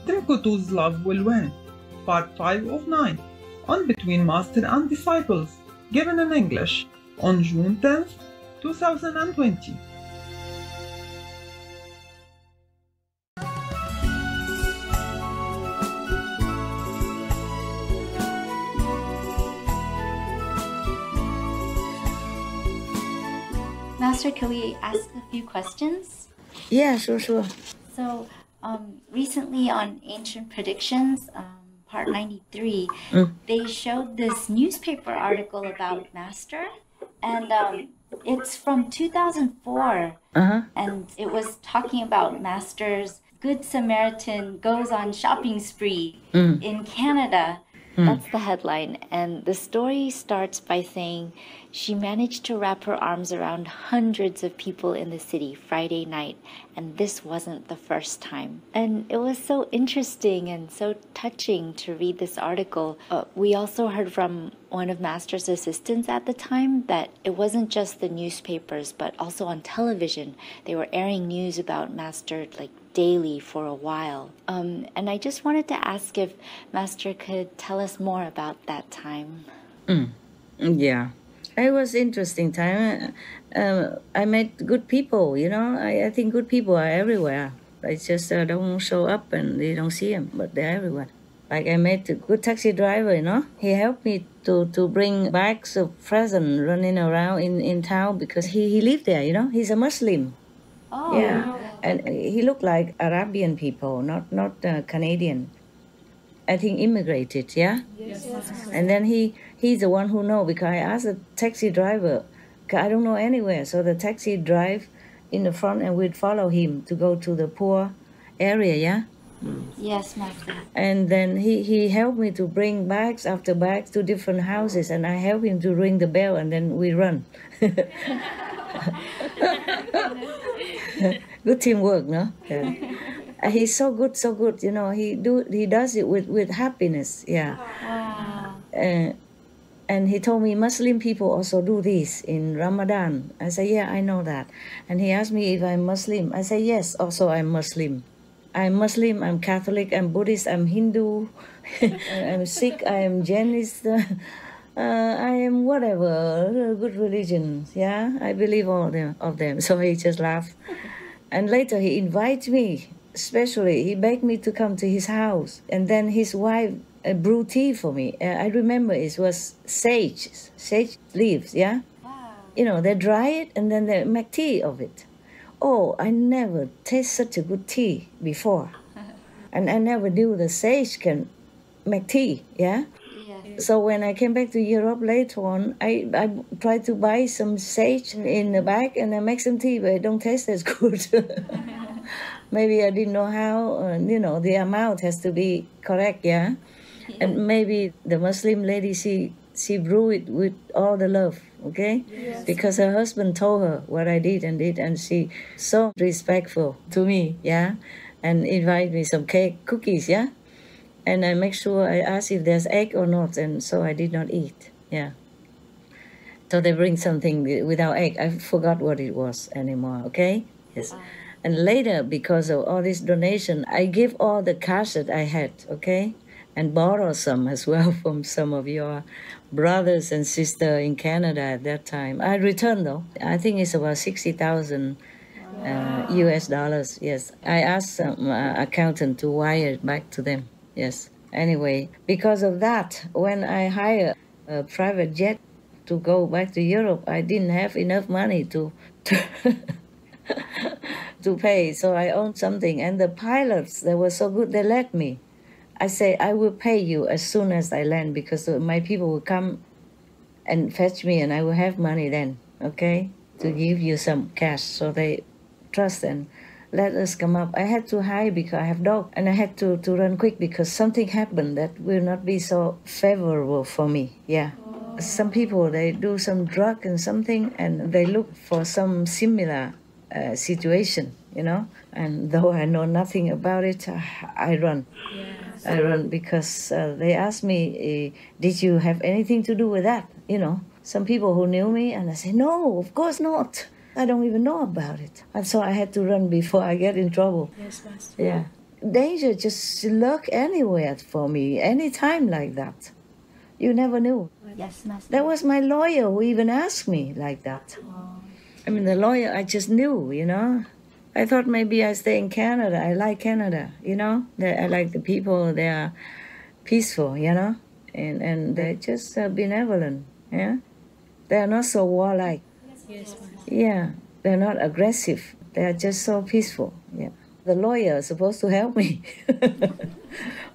Tim Kutu's Love Will Win, Part 5 of 9, on Between Master and Disciples, given in English, on June 10th, 2020. Master, can we ask a few questions? Yeah, sure. So, recently on Ancient Predictions, part 93, they showed this newspaper article about Master, and it's from 2004, and it was talking about Master's Good Samaritan goes on shopping spree in Canada. That's the headline, and the story starts by saying she managed to wrap her arms around hundreds of people in the city Friday night, and this wasn't the first time. And it was so interesting and so touching to read this article. We also heard from one of Master's assistants at the time that it wasn't just the newspapers, but also on television. They were airing news about Master daily for a while. And I just wanted to ask if Master could tell us more about that time. Yeah. It was interesting time. I met good people, I think good people are everywhere. They just don't show up and you don't see them, but they're everywhere. Like I met a good taxi driver, He helped me to bring bags of presents running around in town because he lived there, He's a Muslim. Oh. Yeah. And he looked like Arabian people, not Canadian. I think immigrated, yeah? Yes. And then he's the one who know because I asked the taxi driver, I don't know anywhere. So the taxi drive in the front and we'd follow him to go to the poor area, yeah? Yes, Master. And then he helped me to bring bags after bags to different houses and I helped him to ring the bell and then we run. Good teamwork, no? Yeah. He's so good, He does it with happiness, yeah. Wow. And he told me Muslim people also do this in Ramadan. I said, yeah, I know that. And he asked me if I'm Muslim. I said, yes, also I'm Muslim. I'm Muslim, I'm Catholic, I'm Buddhist, I'm Hindu, I'm Sikh, I am Jainist. I am whatever, good religion, yeah? I believe all of them. So he just laughed. And later he invited me, especially, he begged me to come to his house. And then his wife brewed tea for me. I remember it was sage leaves, yeah? Wow. They dry it and then they make tea of it. Oh, I never tasted such a good tea before. And I never knew the sage can make tea, yeah? So when I came back to Europe later on, I tried to buy some sage in the bag and I make some tea, but it don't taste as good. Maybe I didn't know how, the amount has to be correct, yeah? And maybe the Muslim lady, she brew it with all the love, okay? Yes. Because her husband told her what I did, and she so respectful to me, yeah? And invite me some cake, cookies, yeah? And I make sure I ask if there's egg or not, and so I did not eat, yeah. So they bring something without egg. I forgot what it was anymore, okay? Yes. And later, because of all this donation, I give all the cash that I had, okay? And borrow some as well from some of your brothers and sisters in Canada at that time. I returned though. I think it's about 60,000 US dollars, yes. I asked some accountant to wire it back to them, yes. Anyway, because of that, when I hired a private jet to go back to Europe, I didn't have enough money to pay, so I owned something. And the pilots, they were so good, they let me. I say, I will pay you as soon as I land because my people will come and fetch me and I will have money then, okay, to give you some cash. So they trust and let us come up. I had to hide because I have dog and I had to run quick because something happened that will not be so favorable for me, yeah. Some people, they do some drug and something and they look for some similar situation, and though I know nothing about it, I run. Yes. I run because they asked me, did you have anything to do with that? Some people who knew me, and I say, no, of course not. I don't even know about it. And so I had to run before I get in trouble. Yes, Master. Yeah. danger just lurk anywhere for me, anytime like that. You never knew. Yes, Master. That was my lawyer who even asked me like that. I mean, the lawyer, I just knew, you know. I thought maybe I stay in Canada. I like Canada, you know. I like the people. They are peaceful, you know. And they're just benevolent, yeah. They're not so warlike. Yes, Master. Yeah, they're not aggressive. They're just so peaceful, yeah. The lawyer is supposed to help me.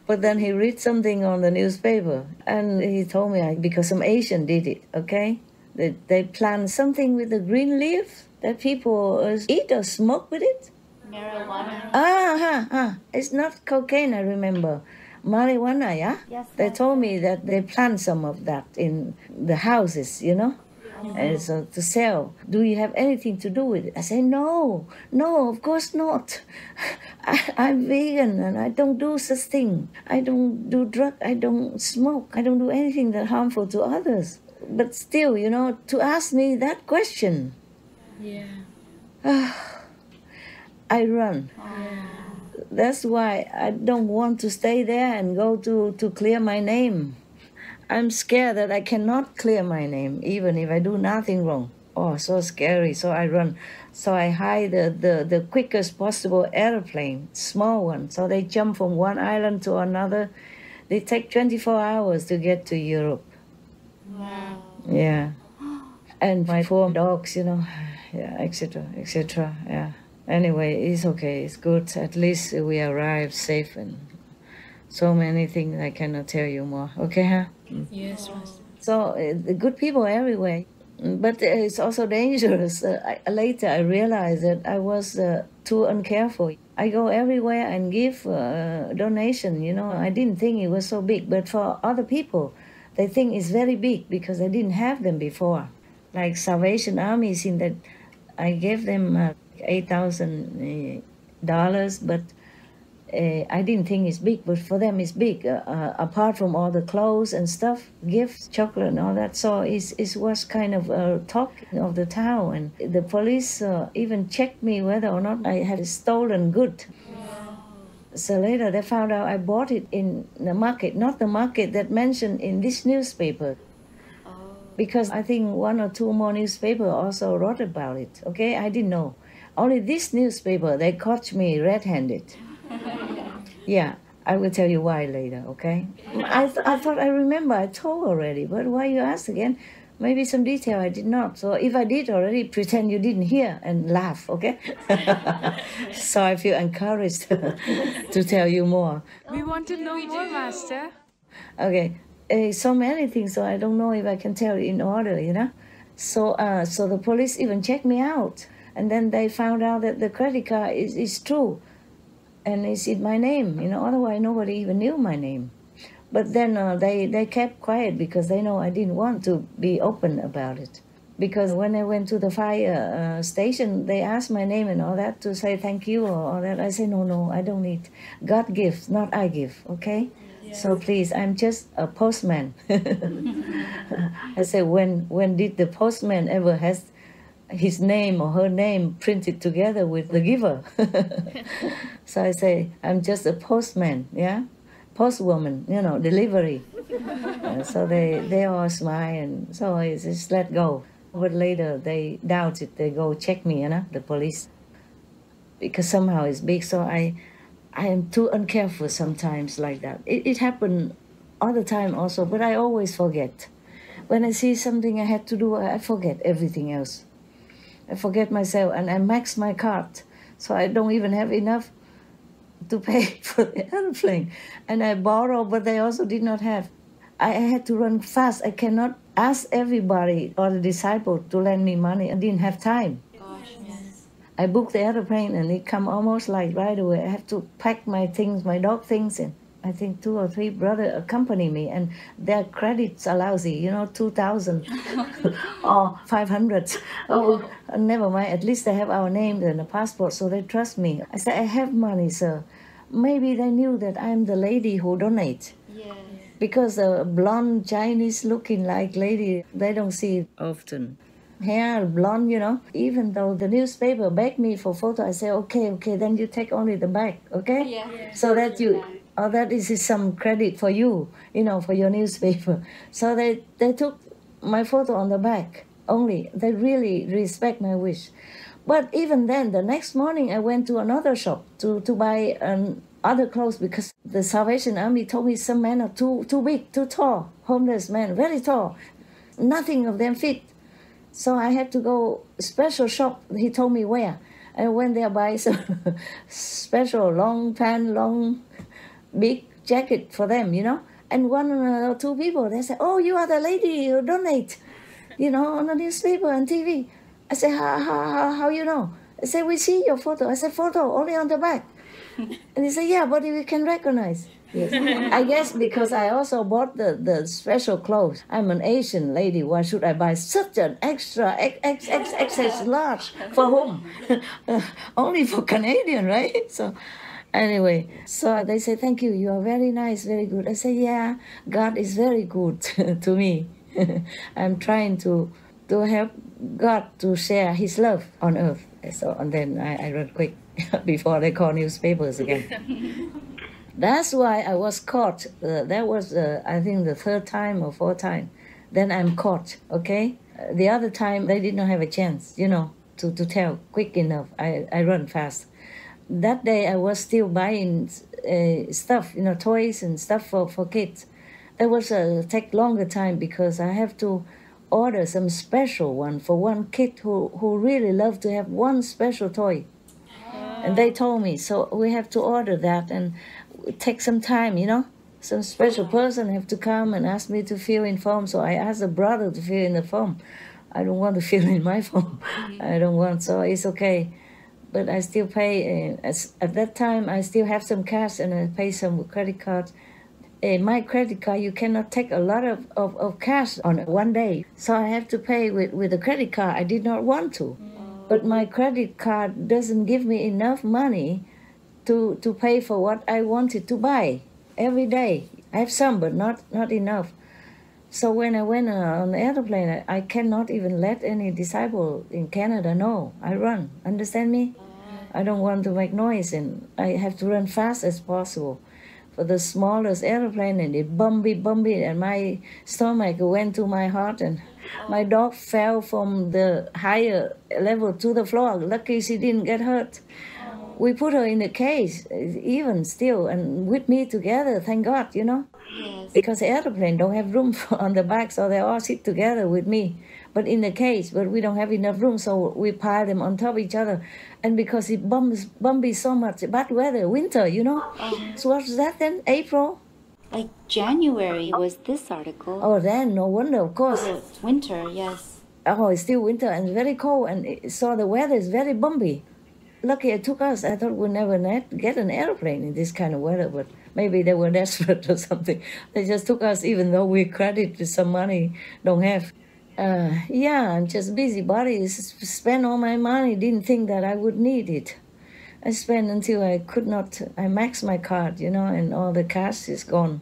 But then he read something on the newspaper and he told me because some Asian did it, okay? They plant something with the green leaf that people eat or smoke with it. Marijuana. It's not cocaine, I remember. Marijuana, yeah? Yes, They Master. told me that they plant some of that in the houses, you know? And so to sell. Do you have anything to do with it? I say, no, of course not. I'm vegan and I don't do such thing. I don't do drug, I don't smoke, I don't do anything that's harmful to others. But still, you know, to ask me that question, I run. That's why I don't want to stay there and go to clear my name. I'm scared that I cannot clear my name, even if I do nothing wrong. Oh, so scary. So I run. So I hire the quickest possible airplane, small one. So they jump from one island to another. They take 24 hours to get to Europe. Wow. Yeah. And my 4 dogs, you know, yeah, etc., etc. Yeah. Anyway, it's okay. It's good. At least we arrived safe and so many things I cannot tell you more. Okay, huh? Yes, Master. So the good people everywhere, but it's also dangerous. Later I realized that I was too uncareful. I go everywhere and give donation. You know, I didn't think it was so big, but for other people, they think it's very big because I didn't have them before. Like Salvation Army, seen that I gave them $8,000, but I didn't think it's big, but for them it's big. Apart from all the clothes and stuff, gifts, chocolate and all that. So it was kind of a talk of the town. And the police even checked me whether or not I had stolen good. So later they found out I bought it in the market, not the market that mentioned in this newspaper. Because I think 1 or 2 more newspapers also wrote about it. Okay, I didn't know. Only this newspaper, they caught me red-handed. Yeah, I will tell you why later, okay? I thought I remember, I told already, but why you ask again? Maybe some detail I did not. So if I did already, pretend you didn't hear and laugh, okay? So I feel encouraged to tell you more. We want to know more, Master. Okay, so many things, so I don't know if I can tell in order, you know? So the police even checked me out. And then they found out that the credit card is true. And it's in my name, you know, otherwise nobody even knew my name. But then they kept quiet because they know I didn't want to be open about it. Because when I went to the fire station, they asked my name and all that to say thank you or all that. I say, no, I don't need. God gives, not I give, okay? Yes. So please, I'm just a postman. I say, when did the postman ever has his name or her name printed together with the giver? So I say, I'm just a postman, yeah? Postwoman, you know, delivery. So they all smile and so I just let go. But later they doubt it, they go check me, you know, the police. Because somehow it's big, so I am too uncareful sometimes like that. It happened all the time also, but I always forget. When I see something I had to do, I forget everything else. I forget myself and I max my card. So I don't even have enough to pay for the airplane. And I borrow, but they also did not have. I had to run fast. I cannot ask everybody or the disciple to lend me money. I didn't have time. Gosh, yes. I booked the airplane and it come almost like right away. I have to pack my things, my dog things in. I think 2 or 3 brothers accompany me and their credits are lousy, you know, 2,000 or 500. Oh, never mind. At least they have our names and a passport, so they trust me. I said, I have money, sir. Maybe they knew that I'm the lady who donates. Yes. Because a blonde Chinese looking like lady, they don't see it often. hair, blonde, you know. Even though the newspaper begged me for photo, I say, okay, then you take only the back, okay? Yeah. So that you, that is some credit for you, you know, for your newspaper. So they took my photo on the back only. They really respect my wish. But even then, the next morning, I went to another shop to buy other clothes because the Salvation Army told me some men are too big, too tall, homeless men, very tall. Nothing of them fit. So I had to go special shop. He told me where. I went there, buy some special long pant, long big jacket for them, you know. And one or two people, they said, oh, you are the lady who donate, you know, on the newspaper and TV. I said, how you know? I said, we see your photo. I said, photo, only on the back. And he said, yeah, but we can recognize. Yes. I guess because I also bought the special clothes. I'm an Asian lady. Why should I buy such an extra XXX large? For whom? Only for Canadian, right? So anyway, so they say, thank you. You are very nice, very good. I say, yeah, God is very good to me. I'm trying to help God to share his love on earth. So, and then I run quick before they call newspapers again. That's why I was caught. That was, I think, the third time or fourth time. Then I'm caught, okay? The other time, they did not have a chance, you know, to tell quick enough. I run fast. That day, I was still buying stuff, you know, toys and stuff for kids. That was take longer time because I have to order some special one for one kid who really loved to have one special toy. And they told me, so we have to order that and take some time, you know. Some special person have to come and ask me to fill in form. So I asked the brother to fill in the form. I don't want to fill in my form. I don't want, so it's okay. But I still pay, at that time I still have some cash and I pay some credit card. My credit card, you cannot take a lot of cash on one day. So I have to pay with a credit card. I did not want to. But my credit card doesn't give me enough money to pay for what I wanted to buy every day. I have some, but not enough. So when I went on the airplane, I cannot even let any disciple in Canada know. I run, understand me? I don't want to make noise and I have to run fast as possible. For the smallest airplane and it bumpy, and my stomach went to my heart and my dog fell from the higher level to the floor. Lucky she didn't get hurt. We put her in a cage, even still, and with me together, thank God, you know. Yes. Because the airplane don't have room on the back, so they all sit together with me. But in the cage, but we don't have enough room, so we pile them on top of each other. And because it bumpy so much, bad weather, winter, you know. So what was that then? April? Like January was this article. Oh, then, no wonder, of course. Oh, winter, yes. Oh, it's still winter and very cold, and so the weather is very bumpy. Lucky it took us. I thought we'd never get an airplane in this kind of weather, but maybe they were desperate or something. They just took us even though we credit with some money don't have. Yeah, I'm just busybody. Spent all my money, didn't think that I would need it. I spent until I could not, I maxed my card, you know, and all the cash is gone.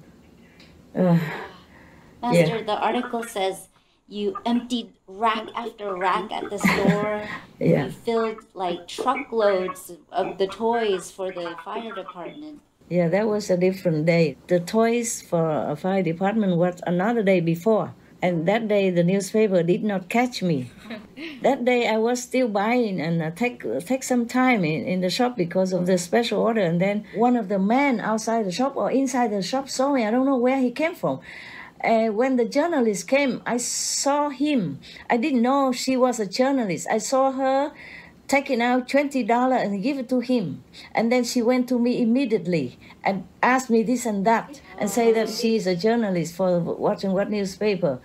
Master, the article says you emptied rack after rack at the store. Yeah. You filled like truckloads of the toys for the fire department. Yeah, that was a different day. The toys for a fire department was another day before. And that day, the newspaper did not catch me. That day, I was still buying and take some time in the shop because of the special order. And then one of the men outside the shop or inside the shop saw me. I don't know where he came from. When the journalist came, I saw him. I didn't know she was a journalist. I saw her taking out $20 and give it to him. And then she went to me immediately and asked me this and that and say that she is a journalist for watching what newspaper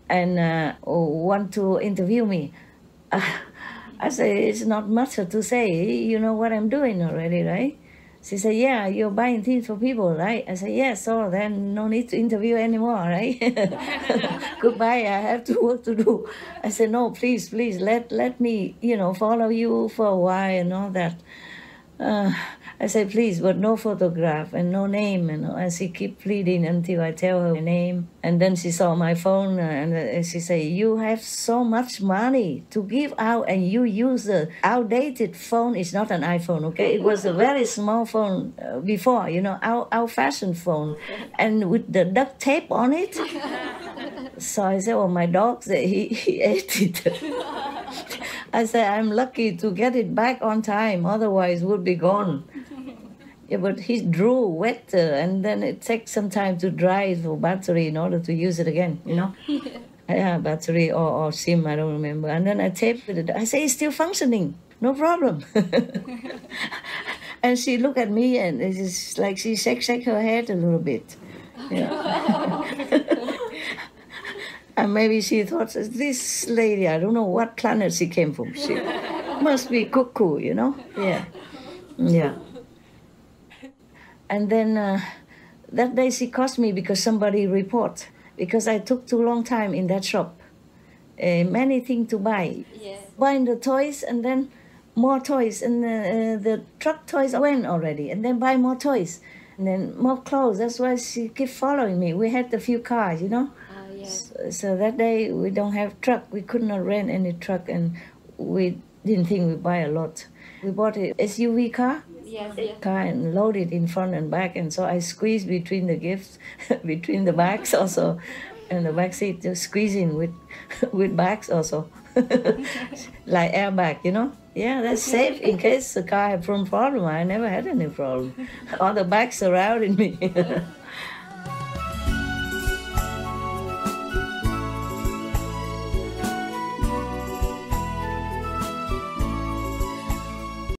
and want to interview me. I said, it's not much to say. You know what I'm doing already, right? She said, yeah, you're buying things for people, right? I said, yes, so then no need to interview anymore, right? Goodbye, I have to work to do. I said, no, please, let me, you know, follow you for a while and all that. I say, please, but no photograph and no name. And she keep pleading until I tell her my name. And then she saw my phone and she say, you have so much money to give out and you use the outdated phone. It's not an iPhone, okay? It was a very small phone before, old-fashioned phone. And with the duct tape on it. So I said, well, my dog said he ate it. I said, I'm lucky to get it back on time, otherwise it would be gone. Yeah, but he drew wet, and then it takes some time to dry for battery in order to use it again, Yeah, battery or SIM, I don't remember. And then I taped it. I say, it's still functioning, no problem. And she looked at me and it's like she shake her head a little bit. And maybe she thought, this lady, I don't know what planet she came from. She must be cuckoo, Yeah. And then that day she cost me because somebody report. Because I took too long time in that shop. Many things to buy. Yeah. Buying the toys and then more toys. And the truck toys went already. And then buy more toys. And then more clothes. That's why she kept following me. We had a few cars, So that day we don't have truck. We could not rent any truck, and we didn't think we'd buy a lot. We bought an SUV car. Yes. Car and loaded in front and back, and so I squeezed between the gifts, between the bags also, and the back seat just squeezing with bags also, like airbag, Yeah, that's safe in case the car had some problem. I never had any problem. All the bags surrounding me.